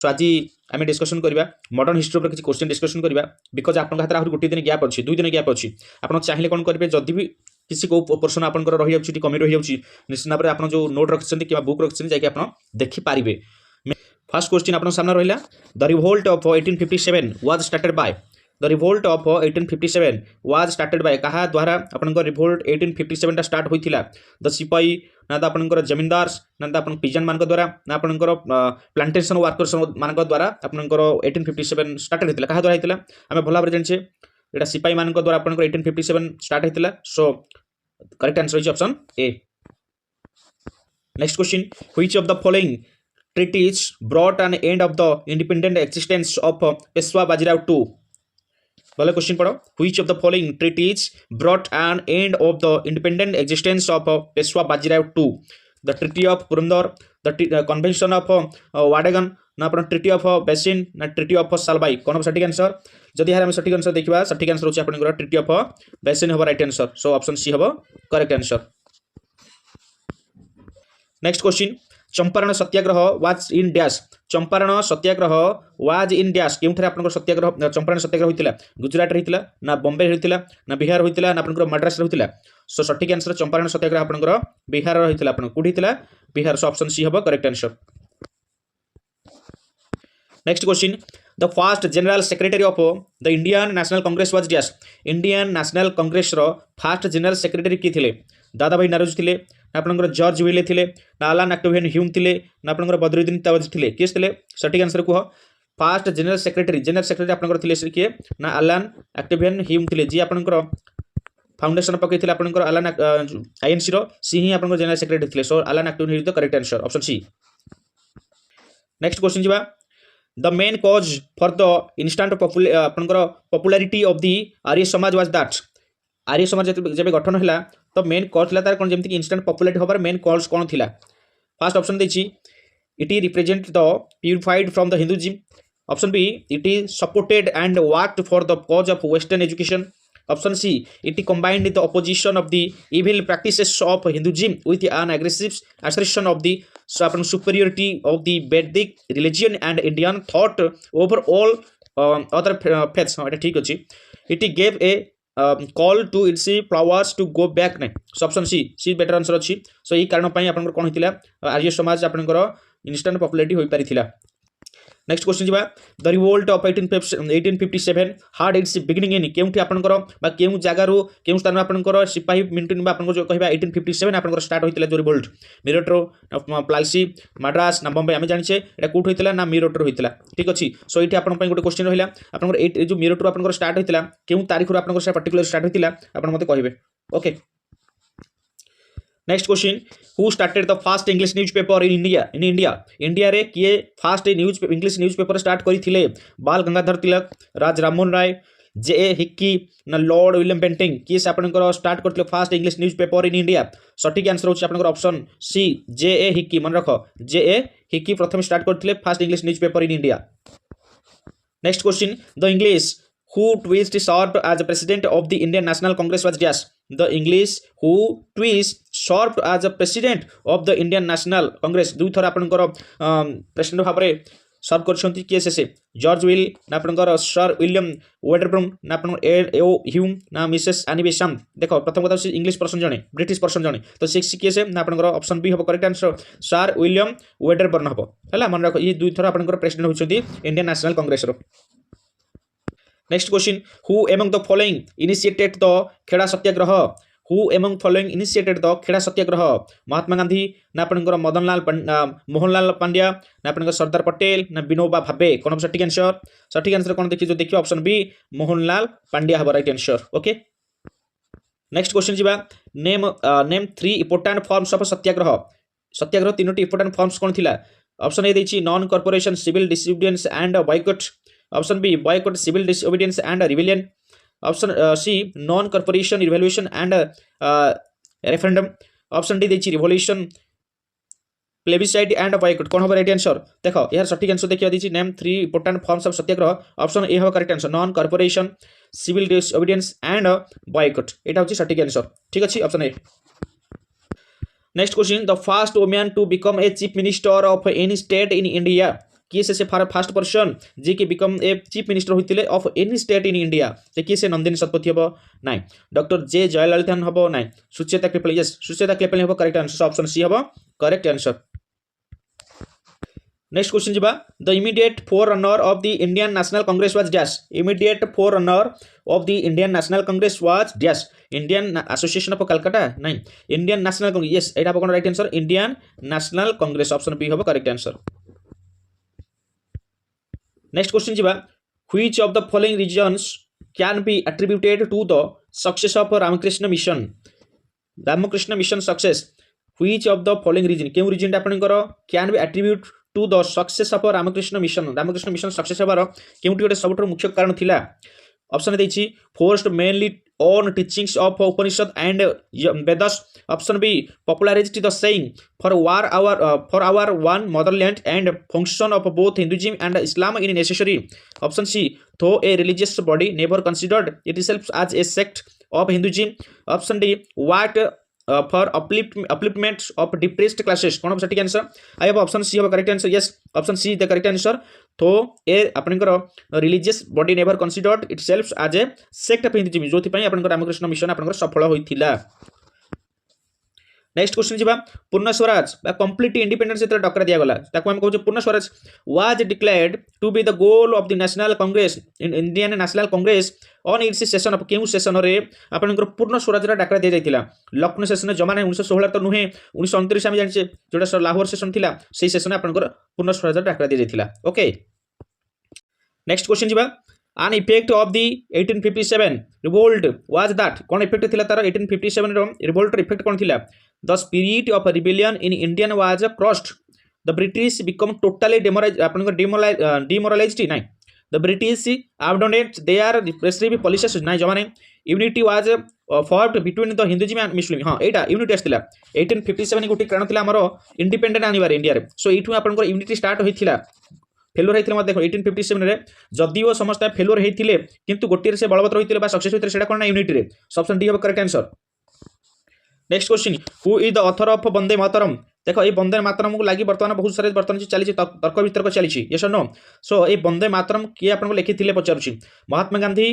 सो आज आम डिस्कसन करवा मॉडर्न हिस्ट्री पर किसी क्वेश्चन डिस्कसन करवा बिकज आपन हाथ में गोटे दिन गैप अच्छी 2 दिन गैप अच्छी आप चाहिए कौन करेंगे जदि भी किसी को पोर्सन आपंकर रही जाऊँगी कमी रही जाऊँगी निश्चित भाव में आप जो नोट रखिंट कि बुक रखिंट जाकि आप देखिपारे। फर्स्ट क्वेश्चन आप सामने रहा the revolt of 1857 was started by the revolt of 1857 was started by कहा द्वारा आपनकर रिवोल्ट 1857 टा स्टार्ट होइथिला द सिपाही ना तो आपनकर जमींदार्स ना तो आपन पिजन मान द्वारा ना आपनकर प्लांटेशन वर्कर्स मान द्वारा आपनकर 1857 स्टार्टेड होइथिला कहा द्वारा होइथिला हमें भला भाबरे जानछे एटा सिपाही मान द्वारा आपनकर 1857 स्टार्ट होइथिला। So correct answer is option A. Next question which of the following treaties brought an end of the independent existence of Peshwa Bajirao II? बोले क्वेश्चन पढ़ो which of the following treaties brought an end of the independent existence of Peshwa Bajirao II? The Treaty of Purandar, the Convention of Wadagan, ना अपन Treaty of Basin, ना Treaty of Salbai। कौन हम सटीक answer जदि यार हम सटीक answer देखिबा सटीक आंसर होची अपन Treaty of Basin होबा राइट आंसर। सो ऑप्शन सी होबा correct answer. Next question Champaran Satyagraha was in dash Champaran Satyagraha was in dash केउठरे आपनकर सत्याग्रह चंपारण सत्याग्रह होइतिला गुजरात होइतिला ना बॉम्बे होइतिला ना बिहार होइतिला ना आपनकर मद्रास होइतिला। सो सटीक आंसर चंपारण सत्याग्रह आपनकर बिहार होइतिला आपन कुडी होइतिला बिहार। सो ऑप्शन सी होबा correct answer. Next question the first general secretary of the Indian national Congress was dash Indian national Congress रो फर्स्ट जनरल सेक्रेटरी की थिले दादाभाई नारोजी थिले ना आपनकर जॉर्ज विले थिले ना अलान ऑक्टेवियन ह्यूम थिले ना आपनकर बदरुद्दीन तवाज थिले किस थिले सटीक आंसर कुह फर्स्ट जनरल सेक्रेटरी आपनकर थिले से किए ना अलान ऑक्टेवियन ह्यूम थिले जी आपनकर फाउंडेशन पकईथिले आपनकर अलान आईएनसी रो सी ही आपनकर जनरल सेक्रेटरी थिले। So Allan Octavian is the correct answer option C. Next question जिबा the main cause for the instant आपनकर popularity of the Arya Samaj was that Arya Samaj जब गठन है तो मेन कॉज था तार कौन जमीक इंस्टेंट पॉपुलैरिटी होबार मेन कॉज कौन थिला। फर्स्ट ऑप्शन देछि it represent the purified from the Hinduism. Option B it is supported and worked for the cause of western education. Option C it combined the opposition of the evil practices of Hinduism with an aggressive assertion of the superiority of the Vedic religion and Indian thought over all other faiths। हाँ ठीक अच्छी it gave a call to its flowers to go back नहीं। So option C better answer अच्छी। So यही कारण आपंकर कौन होता आर्य समाज आपंकर इंस्टेंट पॉपुलैरिटी हो पारी। नेक्स्ट क्वेश्चन जी the revolt of 1857 had its beginning in केउठी आपनकर बा केउ जगारु केउ स्थान में आपनकर सिपाही मिंटन बा आपनकर जो कहबा 1857 आपनकर स्टार्ट होइतिला जो रिवोल्ट मीरठ प्लासी मद्रास ना बॉम्बे आमे जानिछे एटा कोठ होइतिला ना मीरठ होइतिला ठीक अछि। सो एठी आपन पई गोटे क्वेश्चन रहिला आपनकर ए जो मीरठ आपनकर स्टार्ट होइतिला केउ तारीख रो आपनकर से पर्टिकुलर स्टार्ट होइतिला आपन मते कहिबे okay. Next question who started the first English newspaper in India रे किए फर्स्ट इंग्लिश न्यूज़पेपर स्टार्ट करथिले बाल गंगाधर तिलक राज राममोहन राय जे ए हिक्की ना लॉर्ड विलियम बेंटिंग किए से आपनकर स्टार्ट करथिले first English newspaper in India. सटीक आंसर होछि आपनकर ऑप्शन सी जे ए हिक्की मन रख जे ए हिक्की प्रथम स्टार्ट करथिले first English newspaper in India. Next question the English who twice served as president of the Indian National Congress was dash the English who twice served as a president of the Indian National Congress दुई थर आपनकर president भाबरे सर्व करछंती किए से George will ना आपनकर sir William Wedderburn ना आपनकर A O Hume ना मिसेस एनी बेसम। देखो प्रथम कथा इंग्लिश पर्सन जने ब्रिटिश पर्सन जने तो 6 किए से ना आपनकर ऑप्शन बी हो correct answer Sir William Wedderburn हो हला मन रखो ये दुई थर आपनकर प्रेसिडेंट होचंती इंडियन नेशनल कांग्रेस रो। Next question who among the following initiated the Kheda Satyagraha who among following initiated the Kheda Satyagraha Mahatma Gandhi ना आपनकर मोहनलाल पांड्या ना आपनकर सरदार पटेल ना विनोबा भावे कौन सटीक आंसर कौन देखिए जो देखिए ऑप्शन बी मोहनलाल पांड्या हबो right answer okay. Next question जीवा name 3 important forms of satyagraha तीनोटी इंपोर्टेंट फॉर्म्स कौन थिला। ऑप्शन ए देछि non corporation civil disobedience and boycott. Option B boycott civil disobedience and rebellion. Option C non corporation revolution and referendum. Option D देछि revolution plebiscite and boycott कौन होबा right answer. देखो यार सटीक answer देखियो दिछि name 3 important forms of satyagraha option A होबा correct answer non corporation civil disobedience and boycott एटा होछि सटीक आंसर ठीक अछि option A. Next question the first woman to become a chief minister of any state in India किए से first person जी कि बिकम ए चीफ मिनिस्टर होते of any state in India तो किए से नंदिनी शतपथी हम ना डॉक्टर जे जयललिता हम ना सुचेता कृपल यस सुचेता कृपल हम करेक्ट आंसर ऑप्शन सी हम करेक्ट आंसर नेक्स्ट क्वेश्चन जीवा the immediate forerunner of the Indian national Congress was dash immediate forerunner of the Indian national Congress was dash Indian Association of Calcutta नहीं Indian national Congress yes एटा कोन right answer Indian national Congress option B होबो correct answer next question जीवा which of the following regions can be attributed to the success of Ramakrishna Mission success which of the following reason केउ reason आपनकर can be attribute to the success of Ramakrishna Mission success होबार केउटी गोटे सबुठ मुख्य कारण थिला ऑप्शन देछि forced mainly on teachings of Upanishad and Vedas option B popularised the saying for our one motherland and function of both Hinduism and Islam in necessary option C though a religious body never considered it itself as a sect of Hinduism option D what for upliftment of depressed classes कौन सटीक answer I have option C correct answer yes option C the correct answer तो a आपनकर religious body never considered itself as a sect of Hinduism जोथि पई आपनकर Ramakrishna mission आपनकर सफल होइथिला next question जीवा पूर्ण स्वराज बा कंप्लीट इंडिपेंडेंस जेतरा डकरा दिया गला ताको हम कहू Purna Swaraj was declared to be the goal of the national Congress in Indian national Congress on its session of केउ सेशन रे आपनकर पूर्ण स्वराज रा डकरा दिया जाइतिला लखनऊ सेशन जमा ने 1916 तो नुहे 1929 हम जानचे जोटा लाहौर सेशन थिला सेही सेशन आपनकर पूर्ण स्वराज रा डकरा दिया जाइतिला ओके नेक्स्ट क्वेश्चन जीवा an effect of the 1857 revolt was that कौन इफेक्ट थिला तार 1857 रो रिवोल्ट इफेक्ट कौन थिला the spirit of rebellion in Indian was crushed the British become totally demoralized नहीं the British abandoned their repressive policies नहीं जमा नहीं unity was fought between the Hinduism and Muslim हाँ एटा unity आस्तिला 1857 गोटी कारण थिला हमरो इंडिपेंडेंट आनिबार इंडिया रे सो एठु आपनकर unity स्टार्ट होइथिला फेलोर होइथिले मत देखो 1857 रे जदिओ समस्त फेलोर होइथिले किंतु गोटी रे से बलवत रहिथिले बा सक्सेस होइथिले सेटा कोन ना यूनिटी रे ऑप्शन डी होबो correct answer next question who is the author of Vande Mataram देखो ये वंदे मातरम को लागि वर्तमान बहुत सारे वर्तमान चली तर्क वितर्क चली यस नो सो ये वंदे मातरम किए आपन लिखिथिले पचारुछि महात्मा गांधी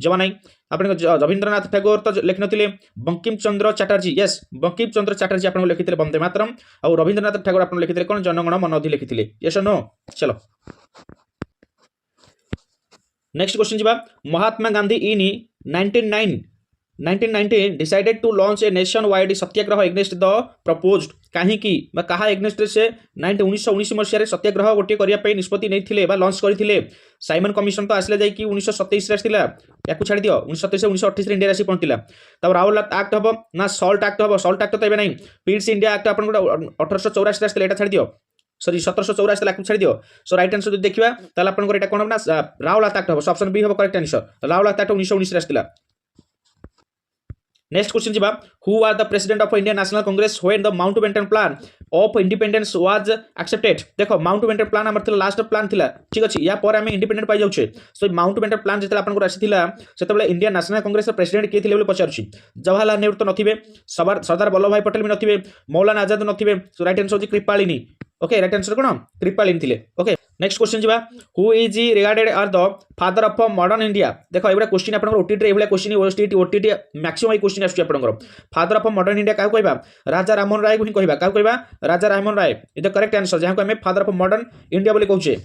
जमा नाही आपन रविंद्रनाथ टैगोर तो लिखि नथिले बंकिम चंद्र चटर्जी यस बंकिम चंद्र चटर्जी आपन लिखिथिले वंदे मातरम और रविंद्रनाथ टैगोर आपन लिखिथिले कोन जनगण मन अधि लिखिथिले यस नो चलो नेक्स्ट क्वेश्चन जीवा महात्मा गांधी इन 1919 decided to launch a nationwide Satyagraha against the proposed कहीं की कहा एग्नेस्ट से 1919 मसीह सत्याग्रह गोटे करने निष्पत्ति नहीं बा लॉन्च करते साइमन कमिशन तो आसले जाकि 1927 आसला या छाड़ दियो 1927 1928 इंडिया आसी पहुंचला तब राहुल एक्ट हम ना सल्ट एक्ट हम सल्ट एक्ट तो एबे नहीं पीड्स इंडिया एक्ट आपन 1884 आसला एटा छाड़ दियो सॉरी 1784 लाख छाड़ दियो सो राइट आंसर जो देखिबा ताला आपन एटा कोन ना राहुल एक्ट हम ऑप्शन बी हम करेक्ट आंसर राहुल एक्ट 1919 आसला नेक्स्ट क्वेश्चन जीवा who are the president of Indian national Congress when the Mountbatten plan of independence was accepted देखो माउंटबेटन प्लान हमर लास्ट प्लान थिला ठीक अछि या पर हम इंडिपेंडेंट पाई जाउछे सो माउंटबेटन प्लान जेतला आपन को आसीथिला सेतबेले इंडियन नेशनल कांग्रेस प्रेसिडेंट के थिले बोले पचारुछि जवाहरलाल नेहरू तो नथिबे सरदार वल्लभ भाई पटेल भी नथिबे Maulana Azad नथिबे so right answer होछि कृपालिनी ओके राइट आंसर कोन कृपालिनी थिले ओके नेक्स्ट क्वेश्चन जीवा who is regarded are the father of modern India देखो एबडा क्वेश्चन आपन ओटीटी रे एबडा क्वेश्चन ओटीटी मैक्सिमम ए क्वेश्चन आछी आपन फादर ऑफ मॉडर्न इंडिया का कहबा राजा राममोहन राय को ही कहबा का कहबा Raja Rammohan Roy is the correct answer जहां को हमें फादर ऑफ मॉडर्न इंडिया बोले कहउछे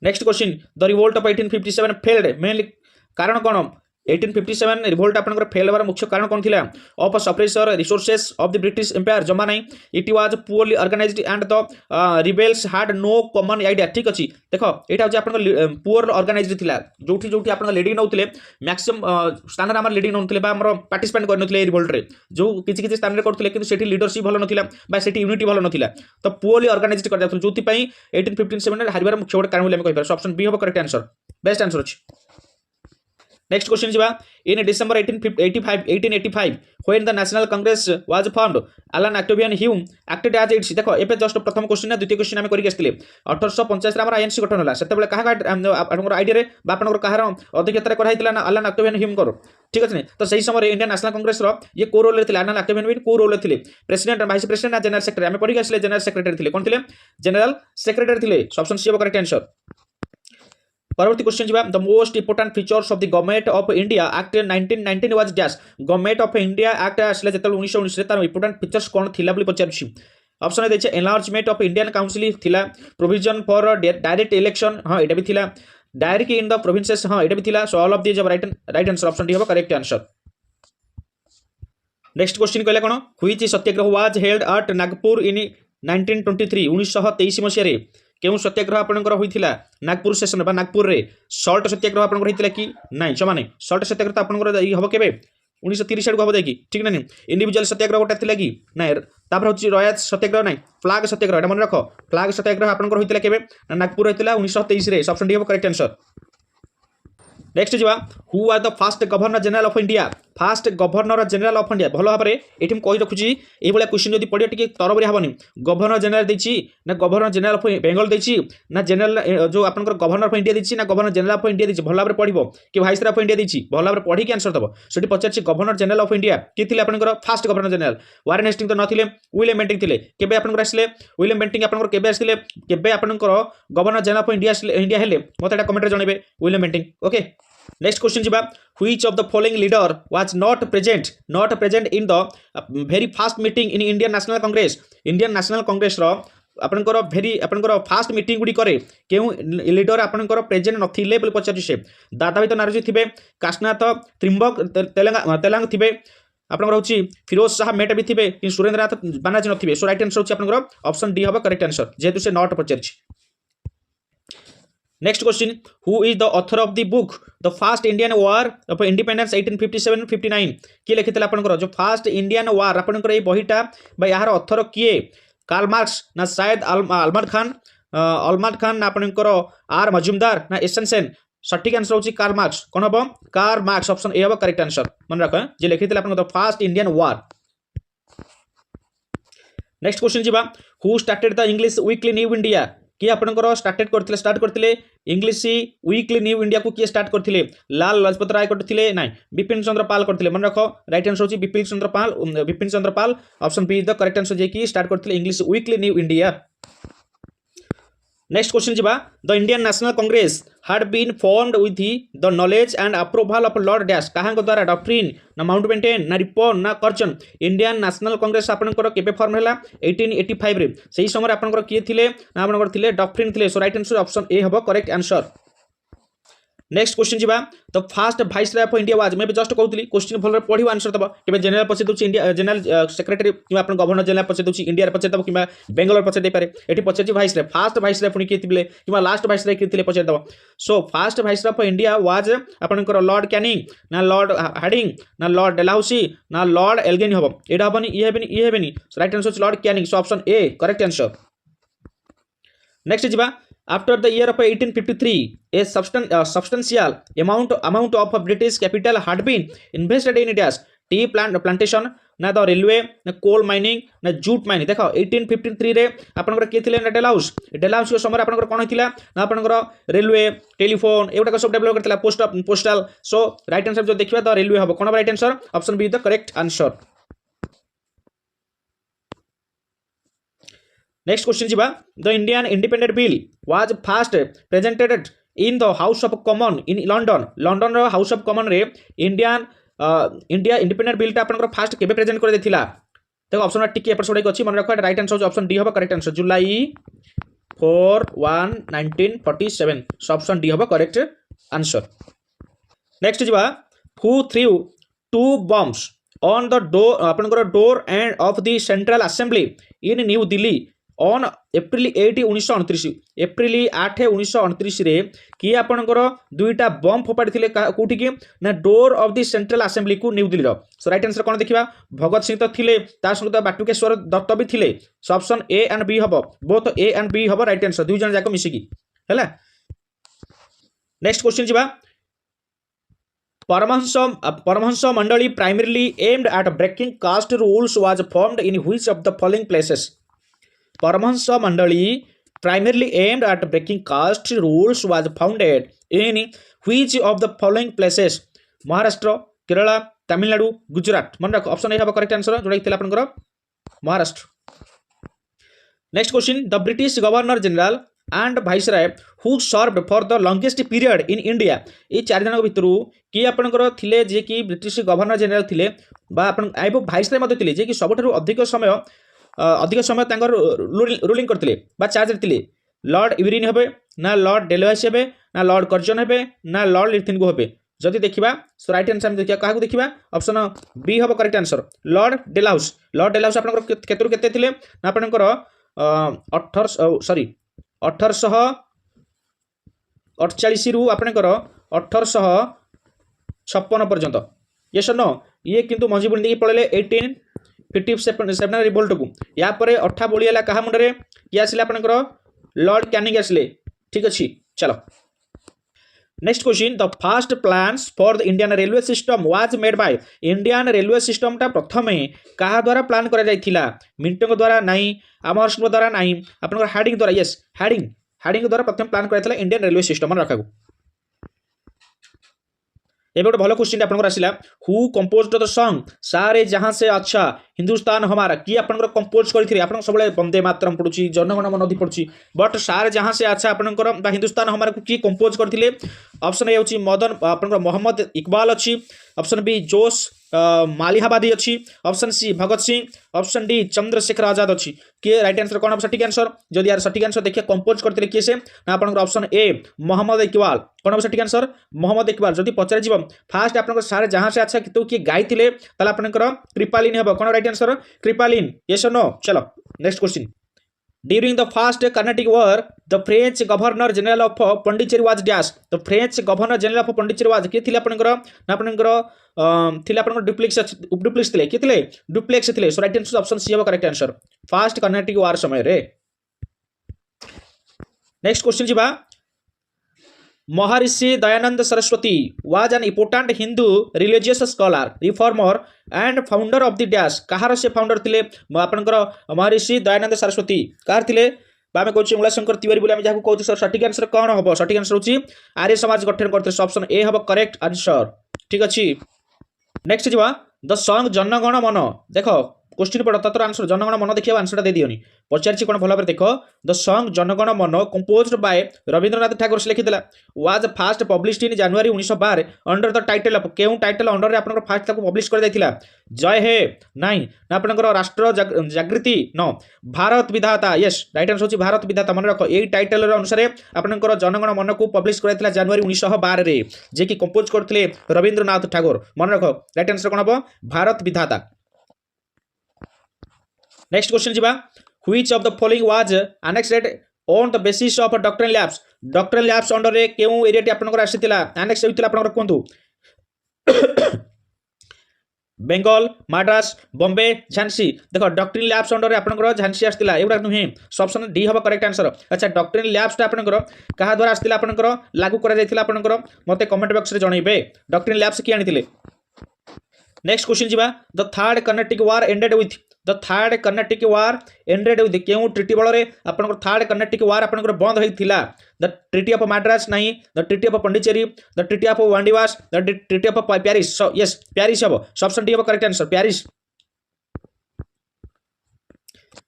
next question the revolt of 1857 failed mainly कारण कोन 1857 रिवोल्ट आपनकर फेल होबार मुख्य कारण कोन थिला of superior resources of the British empire जमा नहीं it was poorly organised and the rebels had no common idea ठीक अछि देखो एटा जे आपनकर पुअर ऑर्गेनाइज्ड थिला जोठी जोठी आपनकर लीडिंग नउथिले मैक्सिमम स्थान रे हमर लीडिंग नउथिले बा हमर पार्टिसिपेट करनथिले रिवोल्ट रे जो किछि किछि स्थान रे करथिले किंतु सेठी लीडरशिप भलो नथिला बा सेठी यूनिटी भलो नथिला तो पुअरली ऑर्गेनाइज्ड कर जाथुल जोथि पई 1857 रे हारिबार मुख्य कारण बोले हम कहिबार ऑप्शन बी होबो करेक्ट आंसर बेस्ट आंसर अछि नेक्स्ट क्वेश्चन जीवा in December 1885 when the national Congress was formed Allan Octavian Hume acted as its देखो एबे जस्ट प्रथम क्वेश्चन द्वितीय क्वेश्चन आम करके आसले 1885 रे हमर आईएनसी गठन होला सेते बेले कहा आपनकर आईडिया रे बा आपनकर कहार अध्यक्षता करा हितला ना एलन ऑक्टेवियन ह्यूम कर ठीक अछि तो सही समय इंडियन नेशनल कांग्रेस रो ये को रोल रे एलन ऑक्टेवियन ह्यूम को रोल रे प्रेसिडेंट वाइस प्रेसिडेंट ना जनरल सेक्रेटरी आम पढ़ी आसले जनरल सेक्रेटरी थिले कोन थिले जनरल सेक्रेटरी थिले ऑप्शन सी करेक्ट आंसर परवर्ती क्वेश्चन जीवा the most important features of the government of India act 1919 was dash government of India act आसले जेतल 1919 रे तार इंपोर्टेंट फीचर्स कोन थिला बोली पचारछि ऑप्शन देछे एनलार्जमेंट ऑफ इंडियन काउंसिल थिला प्रोविजन फॉर डायरेक्ट इलेक्शन हां एटा भी थिला डायरेक्ट इन द प्रोविंसेस हां एटा भी थिला so all of this right answer option D होबो करेक्ट आंसर नेक्स्ट क्वेश्चन कहले कोन which satyagraha was held at Nagpur in 1923 1923 मसिया रे केउ सत्याग्रह आपनकर होइथिला नागपुर सेशन बा नागपुर रे सॉल्ट सत्याग्रह आपनकर होइथिला कि नाही क्षमा नाही सॉल्ट सत्याग्रह आपनकर हबो केबे 1930 आडको हबो देखि ठीक ना इंडिविजुअल सत्याग्रह गोटा थिला कि नाही तापर होछि रॉयल सत्याग्रह नाही फ्लैग सत्याग्रह एटा मन रखो फ्लैग सत्याग्रह आपनकर होइथिला केबे नागपुर होइथिला 1923 रे ऑप्शन डी हबो करेक्ट आंसर नेक्स्ट जीवा who are the first governor general of India first governor general of India भलो भाबरे एठी कहि रखुची ए भले क्वेश्चन जदी पडियो टिके तरबरी हबनी गवर्नर जनरल देछि ना गवर्नर जनरल ऑफ बेंगल देछि ना जनरल जो आपनकर गवर्नर ऑफ इंडिया देछि ना गवर्नर जनरल ऑफ इंडिया देछि भलो भाबरे पढिबो कि वाइसरॉय ऑफ इंडिया देछि भलो भाबरे पढी के आंसर दबो सेठी पचारछि गवर्नर जनरल ऑफ इंडिया कि थिले आपनकर first governor general Warren Hastings तो नथिले विलियम बेंटिंग थिले केबे आपनकर आसले विलियम बेंटिंग आपनकर केबे आसले केबे आपनकर गवर्नर जनरल ऑफ इंडिया हेले मते एटा कमेंट रे जणेबे William Bentinck okay next question जीवा which of the following leader was not present in the very first meeting in Indian national Congress रो आपनकर फास्ट मीटिंग गुडी करे केउ लीडर आपनकर प्रेजेंट नथिले बोली पचारि से दादाभाई नाराजी थिबे काशनाथ त्रिम्बक तेलंग थिबे आपनकर होची फिरोज शाह मेट भी थिबे कि सुरेंद्रनाथ बानार्जी नथिबे सो राइट आंसर होची आपनकर ऑप्शन डी हबो करेक्ट आंसर जेतु से नॉट पचारि next question who is the author of the book the first Indian war of independence 1857-59 किए लिखितला आपनकर जो फास्ट इंडियन वार आपनकर ए बहिटा बा यार ऑथर किए कार्ल मार्क्स ना शायद अल्माद खान ना आपनकर आर मजुमदार ना एस एन सेन सटीक आंसर होची कार्ल मार्क्स कोन हबो कार्ल मार्क्स ऑप्शन ए हबो करेक्ट आंसर मन रख जे लिखितला आपनकर first Indian war next question जीवा who started the English weekly New India कि आपनकर स्टार्ट करथिले इंग्लिश वीकली न्यू इंडिया को किए स्टार्ट करथिले लाल लाजपत राय करथिले नाही बिपिन चंद्र पाल करथिले मन रखो राइट आंसर होची Bipin Chandra Pal option B is the correct answer जे कि स्टार्ट करथिले English weekly New India next question जीवा the Indian national Congress had been formed with the knowledge and approval of Lord Dash कहां द्वारा डॉक्ट्रिन ना Mountbatten ना Ripon ना Curzon Indian national Congress आपनकर केबे फॉर्म हैला 1885 रे सही समय आपनकर किए थिले ना आपनकर थिले डॉक्ट्रिन थिले so right answer option A हबो करेक्ट आंसर नेक्स्ट क्वेश्चन जीवा the fast viceroy of India was मैं जस्ट कहउतली क्वेश्चन भल पढियो आंसर दबो केबे जनरल पछे दोची इंडिया जनरल सेक्रेटरी कि आपन गवर्नर जनरल पछे दोची इंडिया रे पछे दबो किबा बेंगलोर पछे दे पारे एठी पछे जी वाइसरॉय फास्ट वाइसरॉय पुनी केतिले किबा लास्ट वाइसरॉय केतिले पछे दबो so first viceroy of India was आपनकर लॉर्ड कैनिंग ना लॉर्ड हार्डिंग ना लॉर्ड डेलाउसी ना लॉर्ड एल्गिन हबो एडा हबनी ई हेबनी right answer Lord Canning so option A correct answer next जीवा after the year of 1853 a substantial amount of British capital had been invested in India's tea plantation ना the railway ना coal mining ना jute mining देखो 1853 रे आपनकर के थिले ना डेलाउस के समय आपनकर कोन हितिला ना आपनकर रेलवे टेलीफोन एटा सब डेवलप करथिला पोस्टल सो राइट आंसर जो देखिबा द रेलवे हबो कोन right answer option B is the correct answer next question जीवा the Indian independent bill was first presented in the house of common in London रो house of common रे India independent bill ता आपनकर fast केबे present कर देथिला देखो option टिके एपर सोडे अछि मन रखो राइट आंसर ऑप्शन डी हबो करेक्ट आंसर जुलाई 4 1 1947 सो ऑप्शन डी हबो करेक्ट आंसर नेक्स्ट जीवा who through 2 bombs on the door आपनकर door end of the central assembly in new Delhi on April 8 1929 April 8 1929 रे कि आपनकर दुईटा बम फोपाड़ी थिले कोठी की ना door of the central assembly को न्यू दिल्ली रो सो राइट आंसर कोन देखिबा भगत सिंह तो थिले ता संग तो बाटुकेश्वर दत्त भी थिले so option a and b हबो बोथ ए एंड बी हबो राइट आंसर दुई जन जाको मिसिकी हैला नेक्स्ट क्वेश्चन जीवा Paramhansa Mandali primarily aimed at breaking caste rules was formed in which of the following places. Paramhansa Mandali primarily aimed at breaking caste rules was founded in which of the following places? Maharashtra, Kerala, Tamil Nadu, Gujarat. मन रख option A हबो correct answer जोडा थिला आपनकर Maharashtra. Next question, the British governor general and viceroy who served for the longest period in India. ये चार जन भितरु कि आपनकर थिले जे कि ब्रिटिश गवर्नर जनरल थिले बा आपन आइबो वाइसराय मध्ये थिले जे कि सबठारु अधिक समय रूलिंग करते चार्ज थे। लॉर्ड इवरिन हे ना लॉर्ड डेलहौसी हे ना लॉर्ड कर्जन हे ना लॉर्ड लिथिनगो हे। जदि देखा राइट आंसर देखिए क्या देखा ऑप्शन बी हम correct answer Lord Dalhousie. Lord Dalhousie आपनकर केतरु केते थिले ना आपनकर 1848 रु आपनकर 1856 पर्यंत। यस नो ये किंतु मझी बुंदी पड़े 1857 रिवोल्ट को या परे अठा बोलियाला कहा मुंडरे किए आसिले आपनकर लॉर्ड कैनिंग आसिले। ठीक अच्छी चलो next question, the fast plans for the Indian railway system was made by. Indian railway system टा प्रथमे कहा द्वारा प्लान करा जायथिला? मिंटो द्वारा नहीं, अमरसिंह द्वारा नहीं, आपनकर हार्डिंग द्वारा। यस हार्डिंग द्वारा प्रथम प्लान कराइथिला इंडियन रेलवे सिस्टम मन रखागु। एबे गोटे भल क्वेश्चन आपनकर आसिला, हु कंपोज्ड द सॉन्ग सारे जहां से अच्छा हिंदुस्तान हमारा कि आपनकर कंपोज करथिले? आपन सबले वंदे मातरम पडुची, जनगण मन अधि पडुची, बट सारे जहां से अच्छा आपनकर बा हिंदुस्तान हमारा को कि कंपोज करथिले? ऑप्शन ए होची मदन आपनकर मोहम्मद इकबाल अच्छी, ऑप्शन बी जोश मालिहाबादी अच्छी, option C Bhagat Singh, option D Chandrashekhar Azad अच्छी। किए राइट आंसर कौन हम सठिक आंसर? जदि यार सठिक आंसर देखिए कंपोज करते किए से ना आपन ऑप्शन ए मोहम्मद इकबाल। कौन हम सठिक आंसर? मोहम्मद इकबाल। जदि पचारे जीव फास्ट आपन सारे जहां से अच्छा कितु किए गाइथिले ताले आपनकर कृपालिन हेबो। कौन राइट आंसर? कृपालिन। यस और नो? चलो next question, during the first Carnatic war the French governor general of Pondicherry was dash. The French governor general of Pondicherry was किए थिले आपनकर ना आपनकर थिले आपनकर डुप्लेक्स थिले। किए थिले? डुप्लेक्स थिले। So right answer option C हेबो correct answer first Carnatic war समय रे। नेक्स्ट क्वेश्चन जीवा, Maharishi Dayanand Saraswati was an important Hindu religious scholar reformer and founder of the dash. कहार से फाउंडर थिले? आपनकर महर्षि दयानंद सरस्वती कहार थिले? आम कौन उमाशंकर तिवारी बोली आम जहाँ कहूँ। सर सठिक आंसर कौन हम? सठिक आंसर होची आर्य समाज गठन करते। ऑप्शन ए हम करेक्ट आंसर। ठीक अच्छी नेक्स्ट जीवा, द सॉन्ग जनगण मन। देख क्वेश्चन पढ़ तर आंसर जनगण मन देखिए आंसर दे दियोनी पचारि कौन भल भाव देख। द सॉन्ग जनगण मन कंपोज्ड बाय रविंद्रनाथ ठाकुर से लिखिला was first published in January 1912 under the title of केउ टाइटल अंडर आपन फास्ट ताको पब्लिश कर दैथिला? जय हे नहीं ना आपनकर राष्ट्र जागृति न भारत विधाता। यस राइट आंसर होची भारत विधाता। मन रख एई टाइटल रे अनुसार आपनकर जनगण मन को पब्लिश करैथिला जनवरी 1912 रे जे कि कंपोज करथिले रविंद्रनाथ ठाकुर। मन रख राइट आंसर कोन हबो? भारत विधाता। नेक्स्ट क्वेश्चन जीवा, which of the following was annexed on the basis of doctrinal labs. Doctrinal labs under रे केउ एरिया टी आपनकर आसीतिला एनेक्स होइतिला आपनकर कोंतु? बेंगल, मद्रास, बॉम्बे, झांसी। देखो डॉक्ट्रिनल लैब्स अंडर रे आपनकर झांसी आसीतिला एबरा नुहे। ऑप्शन डी हबो करेक्ट आंसर। अच्छा डॉक्ट्रिनल लैब्स ता आपनकर कहा द्वारा आसीतिला आपनकर लागू करा जायतिला आपनकर मते कमेंट बॉक्स रे जणाइबे डॉक्ट्रिनल लैब्स की आनितिले। नेक्स्ट क्वेश्चन जीवा, the third Carnatic war ended with. The third Carnatic war ended with केउ ट्रिटी बल रे आपनकर थर्ड कर्नाटिक वार आपनकर बंद होइथिला? द ट्रिटी ऑफ मद्रास नहीं, the treaty of Pondicherry, the treaty of Wandiwash, the treaty of Paris. So yes Paris हबो। ऑप्शन डी हबो correct answer Paris.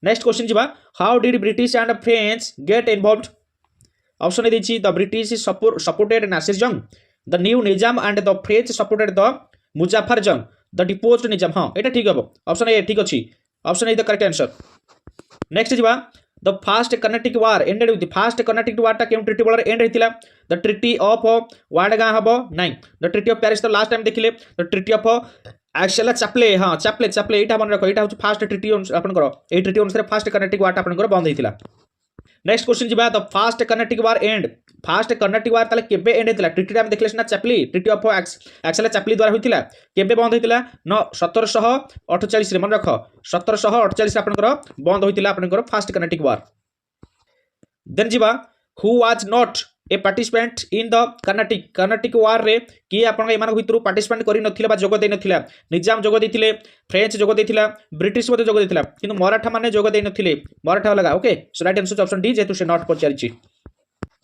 Next question जीवा, how did British and French get involved? Option A दिछि the British supported Nasir Jung, the new Nizam and the French supported the Muzaffar Jung, the deposed निजाम। हाँ एटा ठीक हबो। Option A ठीक अछि। Option A the correct answer. Next जीवा, the first Carnatic war ended with. First Carnatic war टा केउ treaty बल रे एंड हेतिला? द ट्रिटी ऑफ वाडगा हबो नहीं, द ट्रिटी ऑफ पेरिस तो लास्ट टाइम देखिले। The treaty of actually Chapelle. हाँ चैपले एटा मन रखो। एटा होची फास्ट ट्रिटी आपनकर ए ट्रिटी अनुसार फास्ट कर्नाटिक वार टा आपनकर बंद हेतिला। नेक्स्ट क्वेश्चन जीवा, the first Carnatic war end. First Carnatic war ताले केबे एंड हेतिला? ट्रिटी टाइम देखले ना Chapelle treaty of actually Chapelle द्वारा होइतिला। केबे बंद होइतिला? न 1748 रे। मन रख 1748 आपनकर बंद होइतिला आपनकर फास्ट कर्नाटिक वार। देन जीवा, who was not a participant in the Carnatic war रे किए आपण एमान भितर पार्टिसिपेंट करि नथिला बा जोग दे नथिला निजाम जोग देथिले फ्रेंच जोग देथिला ब्रिटिश मते जोग देथिला किंतु मराठा माने जोग दे नथिले मराठा लगा okay so right answer option D जेतु से नॉट पचारिछि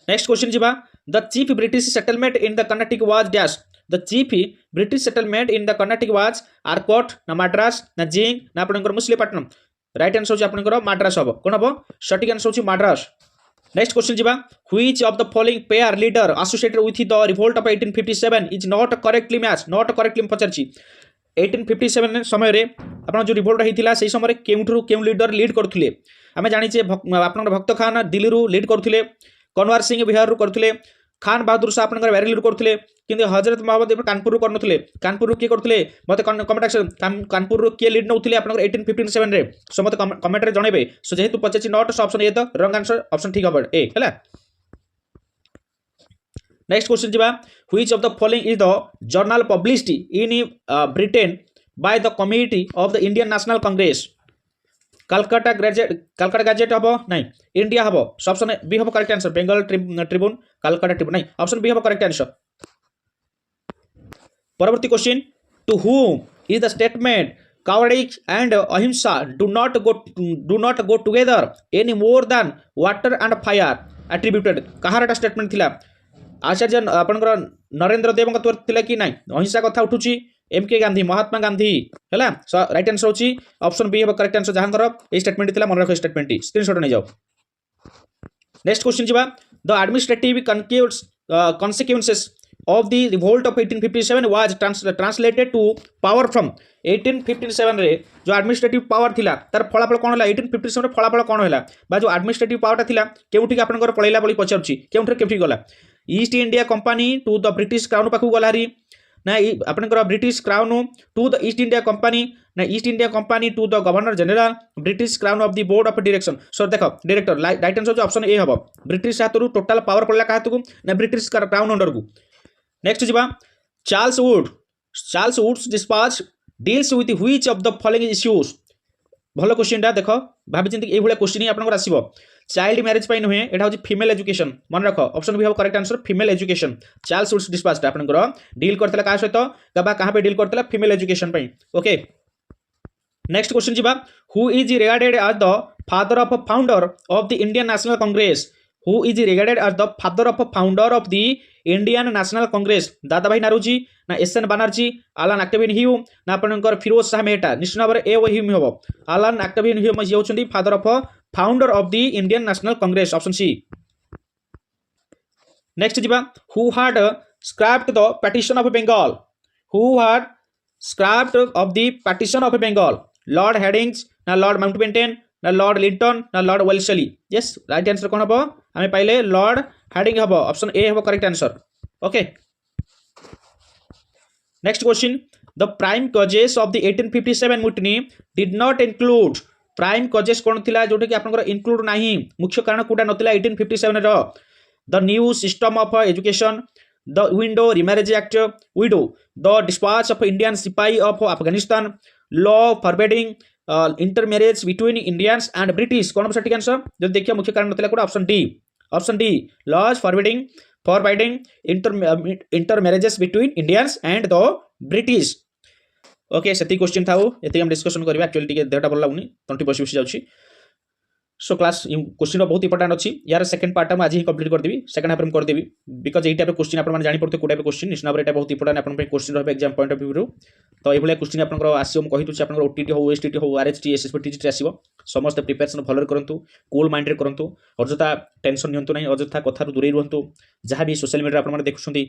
नेक्स्ट क्वेश्चन जिबा the chief British settlement in the Carnatic was dash the chief British settlement in the Carnatic was Arcot ना मद्रास ना जिंग ना आपनकर मुसलीपट्टनम राइट आंसर होची आपनकर मद्रास हबो कोन हबो सटीक आंसर होची मद्रास नेक्स्ट क्वेश्चन जिबा which of the following pair leader associated with the revolt of 1857 is not correctly match not correctly पचारछि 1857 समय रे आपण जो रिवोल्ट हेतिला सेही समय रे केउठरु केउ लीडर लीड करथुले आमे जानि छे आपनकर भक्त खान दिल्ली रु लीड करथुले कनवार सिंह बिहार रु करथुले खान बहादुर शाह आपनकर वेरी लीड करथुले किंतु हजरत मोहम्मद कानपुर रु करनथुले कानपुर रु के करथुले मते कमेंट सेक्शन कानपुर रु के लीड नउथुले आपनकर 1857 रे सो मते कमेंट रे जणेबे सो जेहेतु पचाछि नॉट सो ऑप्शन ए तो रॉन्ग आंसर ऑप्शन ठीक हबो ए हला नेक्स्ट क्वेश्चन जिबा which of the following is the journal published in Britain by the committee of the Indian national Congress Calcutta gazette हबो नहीं इंडिया हबो ऑप्शन बी हबो correct answer Bengal tribune Calcutta tribune नहीं ऑप्शन बी हबो करेक्ट आंसर परवर्ती question to whom is the statement cowardice and ahimsa do not go together any more than water and fire attributed कहारटा statement थिला आचार्य आपनकर नरेंद्र देव का थिला कि नहीं अहिंसा कथा उठुची एमके गांधी महात्मा गांधी हैला सो राइट आंसर होची ऑप्शन बी हबो करेक्ट आंसर जहांकर ए स्टेटमेंट थिला मन रखो स्टेटमेंट स्क्रीनशॉट नै जाओ नेक्स्ट क्वेश्चन जिबा the administrative consequences of the revolt of 1857 was translated to power from 1857 रे जो एडमिनिस्ट्रेटिव पावर थिला तार फलाफल कोन होला 1857 रे फलाफल कोन होला बा जो एडमिनिस्ट्रेटिव पावरटा थिला केउठी के आपनकर पळैला बळी पचारछि केउठी गला East India Company to the British crown पाखु गलारी ना आपनकर British crown to the East India Company ना East India Company to the governor general British crown of the board of direction so देखो director right answer option A हबो British हातरु total power पड़ला काहतु ना ब्रिटिश क्राउन अंडर को next जिबा Charles Wood's dispatch deals with which of the following issues भलो question दा देखो भाबि चिंती ए भले क्वेश्चन ही आपनकर आसीबो चाइल्ड मैरिज पाई नुहे एटा होची फीमेल एजुकेशन मन रखो ऑप्शन बी हबो correct answer female education Charles Wood's dispatch आपनकर डील करतला का सहित कबा कहां पे डील करतला फीमेल एजुकेशन पाई ओके नेक्स्ट क्वेश्चन जिबा who is regarded as the father of founder of the Indian national Congress who is regarded as the father of founder of the Indian national Congress Dadabhai Naoroji ना S N Banerjee Allan Octavian Hume ना आपनकर फिरोज शाह मेहटा निश्चित भाव ए वही हबो Alan Octavian Hume मजे होचंदी father of founder of the Indian national Congress option C next जिबा who had scrapped the partition of Bengal who had scrapped of the partition of Bengal lord Hardinge ना लॉर्ड माउंटबेटन ना lord Lytton ना lord Wellesley yes right answer कोन हबो आमे पाइले lord Hardinge हबो option A हबो correct answer okay next question the prime causes of the 1857 mutiny did not include prime causes कोन थिला जोटे कि आपनकर इंक्लूड नाही मुख्य कारण कोडा नथिला 1857 रो the new system of education the widow remarriage act widow the dispatch of Indian सिपाही of Afghanistan law forbidding intermarriage between Indians and British कौन सटीक आंसर जो देखिए मुख्य कारण नथिला कोड option D laws forbidding intermarriages between Indians and the British okay सेति क्वेश्चन थाउ एते हम डिस्कशन करबा एक्चुअली टिके देहटा भल लागुनी तंटी बसी बसी जाउची सो क्लास क्वेश्चन बहुत इंपोर्टेंट अच्छी यार सेकंड पार्ट में आज ही कंप्लीट कर देबी सेकंड हाफ में कर देबी बिकॉज एई टाइप क्वेश्चन आपन माने जानि पड़ते कोडा क्वेश्चन निश्चित भाव बहुत इंपोर्टेंट आपन पे क्वेश्चन रहबे एग्जाम पॉइंट ऑफ व्यू रो तो एभले क्वेश्चन आपन आसीओ हम कहितु आपन ओटीटी हो एसटीटी हो आरएचटी एसएसबी टीजीटी आसीबो समस्त प्रिपरेशन भलो करंतु कूल माइंड रे करंतु अजथा टेंशन नियंतु नै अजथा कथा रु दूरे रहंतु जहां भी सोशल मीडिया आपन माने देखुछंती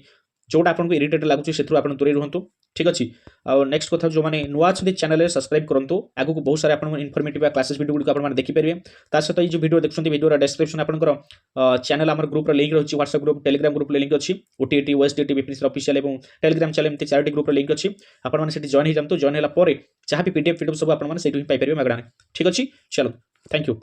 जोटा आपन इरिटेट लागुची सेथु आपन दूरे रहंतु ठीक अछि और नेक्स्ट कथा जो माने नुवा छथि चैनल रे सब्सक्राइब करंतु आगु को बहुत सारे आपन इन्फॉर्मेटिव क्लासेस वीडियो गुडी आपन माने देखि परिबे ता सहित ई जो वीडियो देखुछंती वीडियो रा डिस्क्रिप्शन आपनकर चैनल हमर ग्रुप रा लिंक रहछि WhatsApp group Telegram group link अछि ओटीटी ओएसटीटी बीपीएस ऑफिशियल एवं टेलीग्राम चैनल एमति चारटी ग्रुप रा लिंक अछि आपन माने सेठी जॉइन हि जानतु जॉइन हला परे जहां भी पीडीएफ वीडियो सब आपन माने सेठी पाइ परिबे मागणा ठीक अछि चलो थैंक यू।